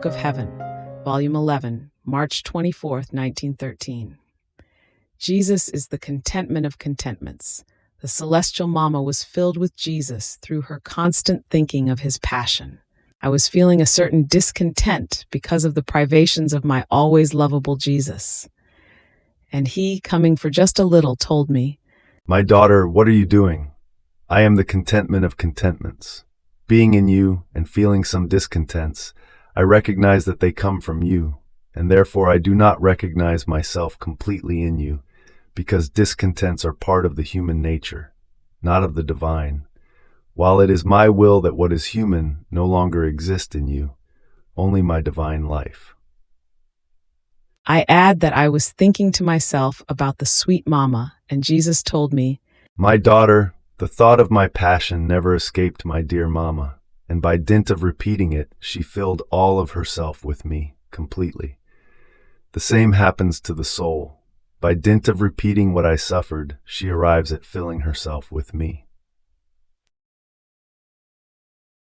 Book of Heaven, Volume 11, March 24th, 1913. Jesus is the contentment of contentments. The celestial mama was filled with Jesus through her constant thinking of his passion. I was feeling a certain discontent because of the privations of my always lovable Jesus. And he, coming for just a little, told me, "My daughter, what are you doing? I am the contentment of contentments. Being in you and feeling some discontents, I recognize that they come from you, and therefore I do not recognize myself completely in you, because discontents are part of the human nature, not of the divine. While it is my will that what is human no longer exist in you, only my divine life." I add that I was thinking to myself about the sweet mama, and Jesus told me, "My daughter, the thought of my passion never escaped my dear mama, and by dint of repeating it, she filled all of herself with me, completely. The same happens to the soul. By dint of repeating what I suffered, she arrives at filling herself with me."